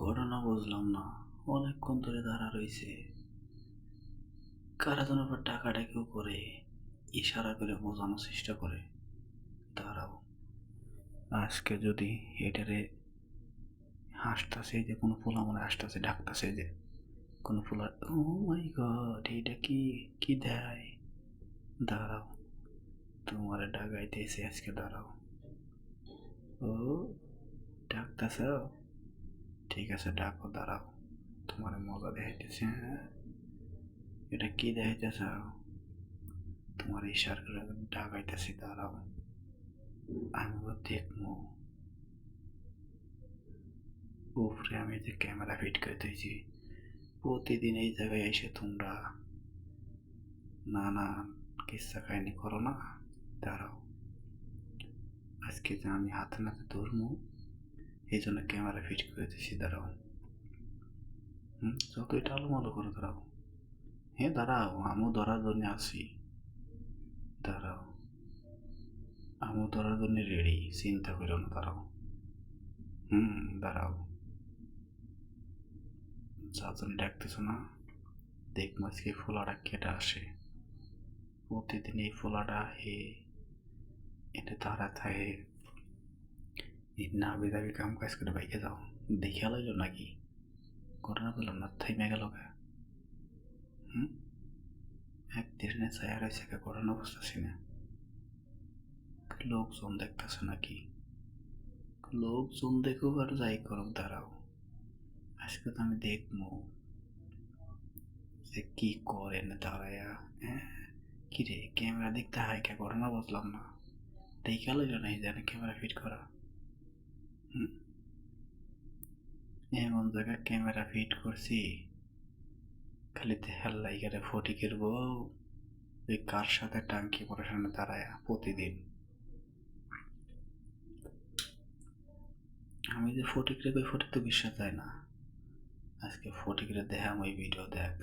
ঘটনা বুঝলাম না। অনেকক্ষণ ধরে দাঁড়া রইছে। কারা যেন আবার ডাকাডাকিও করে, ইশারা করে বোঝানোর চেষ্টা করে। দাঁড়াও, আজকে যদি এটারে হাসতাছে, যে কোনো পোলা মনে আসতেছে, ডাকতেছে, যে কোনো পোলা। ও মাই গড, এটা কি কি দেয়? দাঁড়াও, তোমারে ডাকাইতেছে আজকে। দাঁড়াও, ও ডাকতেছ, ঠিক আছে ডাকো। দাঁড়াও, তোমার মজা দেখাইতেছে। হ্যাঁ, এটা কি দেখাইতেছ? তোমার ইশারা করে ডাকাইতেছি। দাঁড়াও, আমিও দেখবো। উপরে আমি যে ক্যামেরা ফিট করে দিয়েছি, প্রতিদিন এই জায়গায় এসে তোমরা নানা কিচ্ছা কাহিনী করো না। দাঁড়াও, আজকে যে আমি হাতে নাতে ধরবো, এই জন্য ক্যামেরা ফিট করে দিয়েছি। দাঁড়াও, যতই টালমালো করে দাঁড়াও। হ্যাঁ দাঁড়াও, আমিও ধরার জন্য আছি। দাঁড়াও, আমিও ধরার জন্য রেডি, চিন্তা করো না। দাঁড়াও, দাঁড়াও, চারজনে ডাকতেছো না, দেখবো আজকে ফোলাটা কেটে আসে। প্রতিদিন এই ফোলাটা এটা তারা থাকে, নাবি দাবি কাম কাজ করে বাইকে যাও। দেখে লাইল নাকি? ঘটনা পেলাম না, থাইমে গেল গা। এক দিনে ছায়া রয়েছে, ঘটনা বুঝতেছি না। লোকজন দেখতেছে নাকি? লোকজন দেখুক আর যাই করুক। দাঁড়াও, আজকে তো আমি দেখবো যে কি করে না দাঁড়ায়া। হ্যাঁ, কিরে ক্যামেরা দেখতে হয় কে? ঘটনা বুঝলাম না। দেখে লাইল না, জানে ক্যামেরা ফিট করা। এমন জায়গায় ক্যামেরা ফিট করছি, খালি দেখার লাইগারে ফটিকের বউ ওই কার সাথে টাঙ্কি পরে সামনে দাঁড়ায় প্রতিদিন। আমি যে ফটিক রে কই, ফটিক তো বিশ্বাস যায় না। আজকে ফটিক রে দেখাম, ওই ভিডিও দেখ।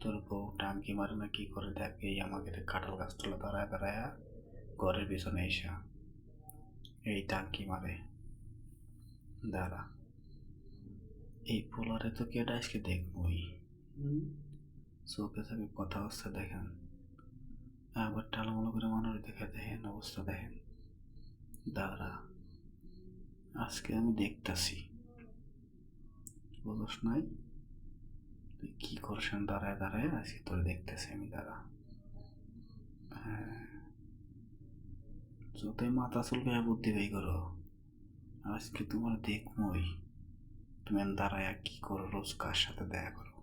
তোর বউ টাঙ্কি মারে না কি করে দেখ। এই আমাকে কাঁঠাল গাছতলা দাঁড়ায় দাঁড়ায় ঘরের পিছনে এসা এই টাঙ্কি মারে। দাঁড়া, এই পোলারে তো কেটে আজকে দেখবই। চোখে চোখে কথা হচ্ছে, দেখেন। আবার টালমলো করে মানুষ দেখে, দেখেন অবস্থা দেখেন। দাঁড়া, আজকে আমি দেখতাছি। বুঝস নাই তুই কি করছেন? দাঁড়ায় দাঁড়ায় আজকে তোর দেখতেছি আমি। দাঁড়া, হ্যাঁ, যতই মাথা চুলকে বুদ্ধি বেই করো, আজকে তোমার দেখবই। তুমি দাঁড়ায় কি করো, রোজ কার সাথে দেখা করো।